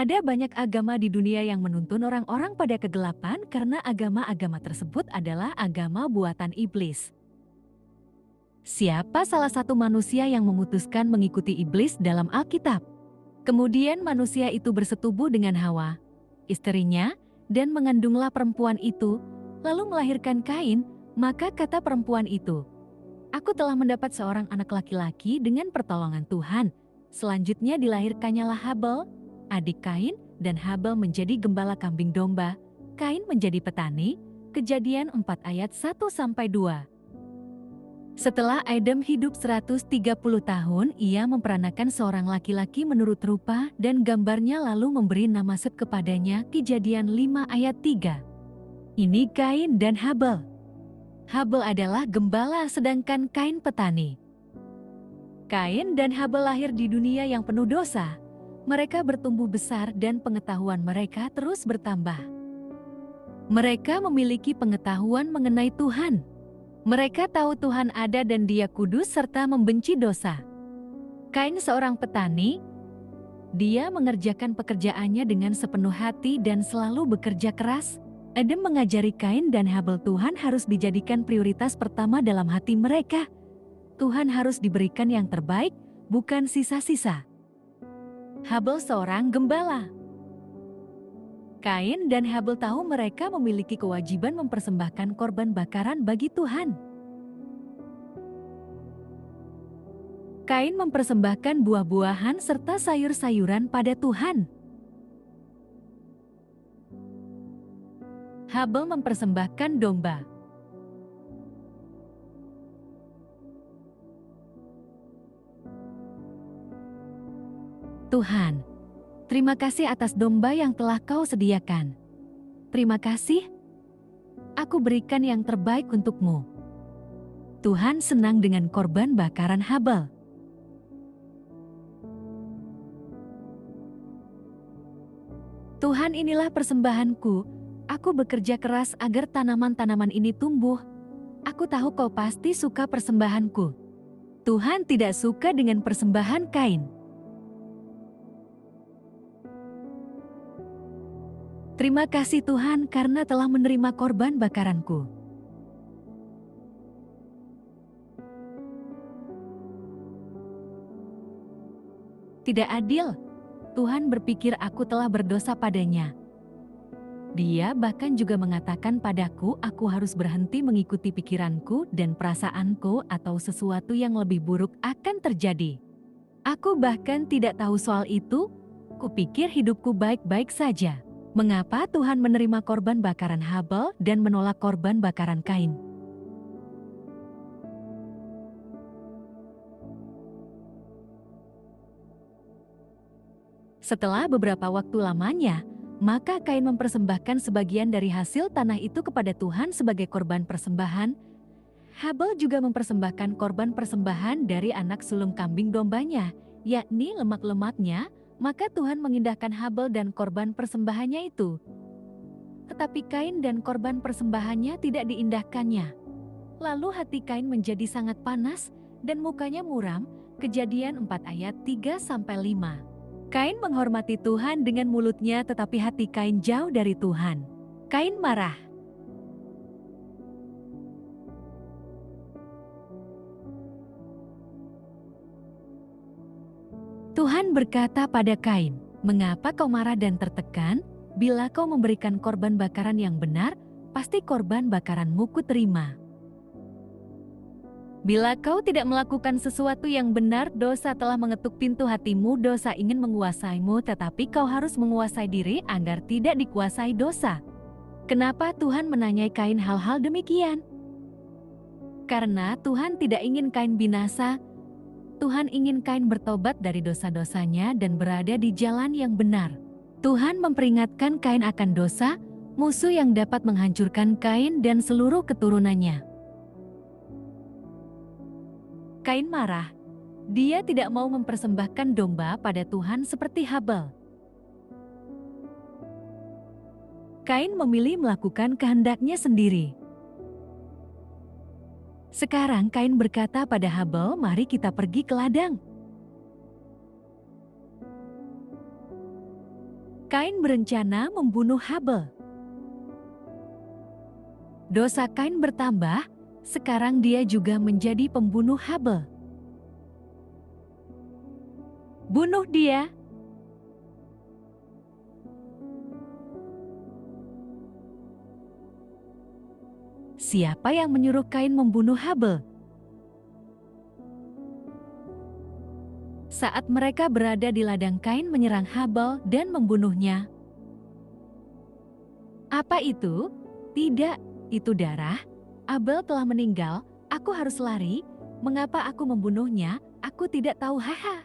Ada banyak agama di dunia yang menuntun orang-orang pada kegelapan karena agama-agama tersebut adalah agama buatan iblis. Siapa salah satu manusia yang memutuskan mengikuti iblis dalam Alkitab? Kemudian manusia itu bersetubuh dengan Hawa, istrinya, dan mengandunglah perempuan itu, lalu melahirkan Kain, maka kata perempuan itu, "Aku telah mendapat seorang anak laki-laki dengan pertolongan Tuhan." Selanjutnya dilahirkannya Habel, adik Kain, dan Habel menjadi gembala kambing domba, Kain menjadi petani. Kejadian 4 ayat 1-2. Setelah Adam hidup 130 tahun, ia memperanakan seorang laki-laki menurut rupa dan gambarnya lalu memberi nama Set kepadanya. Kejadian 5 ayat 3. Ini Kain dan Habel. Habel adalah gembala sedangkan Kain petani. Kain dan Habel lahir di dunia yang penuh dosa. Mereka bertumbuh besar dan pengetahuan mereka terus bertambah. Mereka memiliki pengetahuan mengenai Tuhan. Mereka tahu Tuhan ada dan Dia kudus serta membenci dosa. Kain seorang petani. Dia mengerjakan pekerjaannya dengan sepenuh hati dan selalu bekerja keras. Adam mengajari Kain dan Habel Tuhan harus dijadikan prioritas pertama dalam hati mereka. Tuhan harus diberikan yang terbaik, bukan sisa-sisa. Habel seorang gembala. Kain dan Habel tahu mereka memiliki kewajiban mempersembahkan korban bakaran bagi Tuhan. Kain mempersembahkan buah-buahan serta sayur-sayuran pada Tuhan. Habel mempersembahkan domba. Tuhan, terima kasih atas domba yang telah Kau sediakan. Terima kasih. Aku berikan yang terbaik untuk-Mu. Tuhan senang dengan korban bakaran Habel. Tuhan, inilah persembahanku. Aku bekerja keras agar tanaman-tanaman ini tumbuh. Aku tahu Kau pasti suka persembahanku. Tuhan tidak suka dengan persembahan Kain. Terima kasih Tuhan karena telah menerima korban bakaranku. Tidak adil. Tuhan berpikir aku telah berdosa padanya. Dia bahkan juga mengatakan padaku, aku harus berhenti mengikuti pikiranku dan perasaanku atau sesuatu yang lebih buruk akan terjadi. Aku bahkan tidak tahu soal itu. Kupikir hidupku baik-baik saja. Mengapa Tuhan menerima korban bakaran Habel dan menolak korban bakaran Kain? Setelah beberapa waktu lamanya, maka Kain mempersembahkan sebagian dari hasil tanah itu kepada Tuhan sebagai korban persembahan. Habel juga mempersembahkan korban persembahan dari anak sulung kambing dombanya, yakni lemak-lemaknya. Maka Tuhan mengindahkan Habel dan korban persembahannya itu. Tetapi Kain dan korban persembahannya tidak diindahkannya. Lalu hati Kain menjadi sangat panas dan mukanya muram. Kejadian 4 ayat 3-5. Kain menghormati Tuhan dengan mulutnya, tetapi hati Kain jauh dari Tuhan. Kain marah. Tuhan berkata pada Kain, "Mengapa kau marah dan tertekan? Bila kau memberikan korban bakaran yang benar, pasti korban bakaranmu kuterima. Bila kau tidak melakukan sesuatu yang benar, dosa telah mengetuk pintu hatimu, dosa ingin menguasaimu, tetapi kau harus menguasai diri agar tidak dikuasai dosa." Kenapa Tuhan menanyai Kain hal-hal demikian? Karena Tuhan tidak ingin Kain binasa. Tuhan ingin Kain bertobat dari dosa-dosanya dan berada di jalan yang benar. Tuhan memperingatkan Kain akan dosa, musuh yang dapat menghancurkan Kain dan seluruh keturunannya. Kain marah. Dia tidak mau mempersembahkan domba pada Tuhan seperti Habel. Kain memilih melakukan kehendaknya sendiri. Sekarang Kain berkata pada Habel, "Mari kita pergi ke ladang." Kain berencana membunuh Habel. Dosa Kain bertambah, sekarang dia juga menjadi pembunuh Habel. Bunuh dia. Siapa yang menyuruh Kain membunuh Habel? Saat mereka berada di ladang, Kain menyerang Habel dan membunuhnya. Apa itu? Tidak, itu darah. Abel telah meninggal, aku harus lari. Mengapa aku membunuhnya? Aku tidak tahu, haha.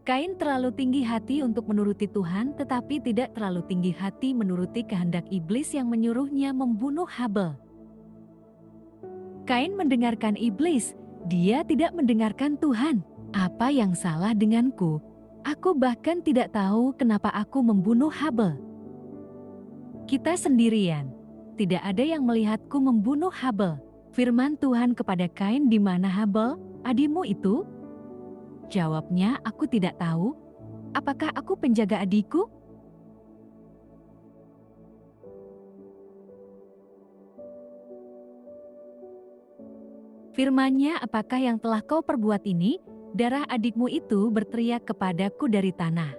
Kain terlalu tinggi hati untuk menuruti Tuhan, tetapi tidak terlalu tinggi hati menuruti kehendak iblis yang menyuruhnya membunuh Habel. Kain mendengarkan iblis, dia tidak mendengarkan Tuhan. Apa yang salah denganku? Aku bahkan tidak tahu kenapa aku membunuh Habel. Kita sendirian, tidak ada yang melihatku membunuh Habel. Firman Tuhan kepada Kain, di mana Habel, adikmu itu? Jawabnya, aku tidak tahu. Apakah aku penjaga adikku? Firman-Nya, apakah yang telah kau perbuat ini? Darah adikmu itu berteriak kepadaku dari tanah.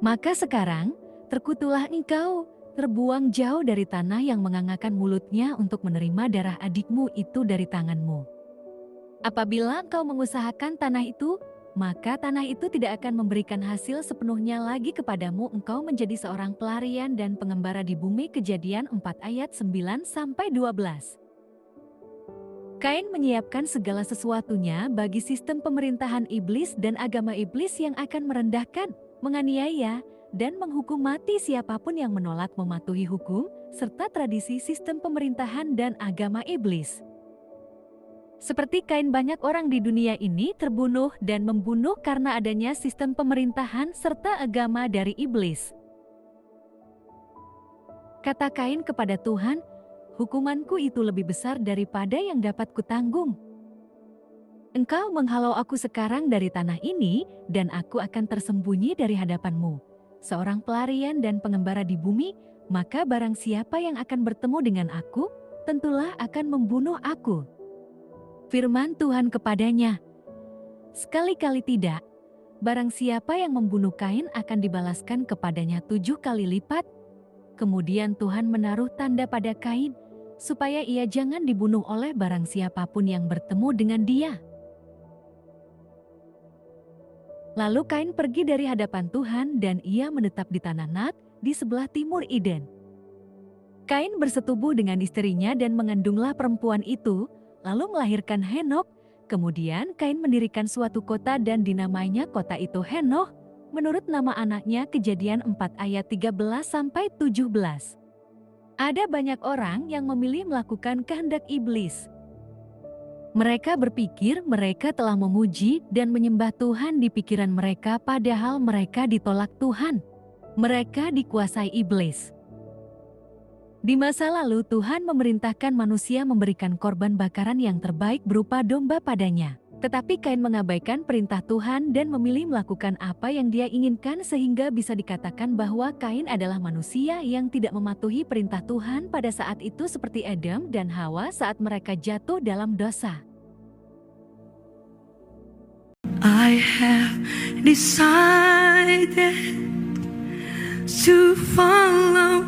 Maka sekarang, terkutulah engkau, terbuang jauh dari tanah yang mengangakkan mulutnya untuk menerima darah adikmu itu dari tanganmu. Apabila engkau mengusahakan tanah itu, maka tanah itu tidak akan memberikan hasil sepenuhnya lagi kepadamu. Engkau menjadi seorang pelarian dan pengembara di bumi. Kejadian 4 ayat 9-12. Kain menyiapkan segala sesuatunya bagi sistem pemerintahan iblis dan agama iblis yang akan merendahkan, menganiaya, dan menghukum mati siapapun yang menolak mematuhi hukum, serta tradisi sistem pemerintahan dan agama iblis. Seperti Kain, banyak orang di dunia ini terbunuh dan membunuh karena adanya sistem pemerintahan serta agama dari iblis. Kata Kain kepada Tuhan, hukumanku itu lebih besar daripada yang dapat kutanggung. Engkau menghalau aku sekarang dari tanah ini, dan aku akan tersembunyi dari hadapanmu. Seorang pelarian dan pengembara di bumi, maka barang siapa yang akan bertemu dengan aku, tentulah akan membunuh aku. Firman Tuhan kepadanya, sekali-kali tidak, barang siapa yang membunuh Kain akan dibalaskan kepadanya 7 kali lipat. Kemudian Tuhan menaruh tanda pada Kain, supaya ia jangan dibunuh oleh barang siapapun yang bertemu dengan dia. Lalu Kain pergi dari hadapan Tuhan dan ia menetap di tanah Nod di sebelah timur Eden. Kain bersetubuh dengan istrinya dan mengandunglah perempuan itu, lalu melahirkan Henokh. Kemudian Kain mendirikan suatu kota dan dinamainya kota itu Henoch, menurut nama anaknya. Kejadian 4 ayat 13-17. Ada banyak orang yang memilih melakukan kehendak iblis. Mereka berpikir mereka telah memuji dan menyembah Tuhan di pikiran mereka, padahal mereka ditolak Tuhan. Mereka dikuasai iblis. Di masa lalu Tuhan memerintahkan manusia memberikan korban bakaran yang terbaik berupa domba padanya. Tetapi Kain mengabaikan perintah Tuhan dan memilih melakukan apa yang dia inginkan, sehingga bisa dikatakan bahwa Kain adalah manusia yang tidak mematuhi perintah Tuhan pada saat itu, seperti Adam dan Hawa saat mereka jatuh dalam dosa. I have decided to follow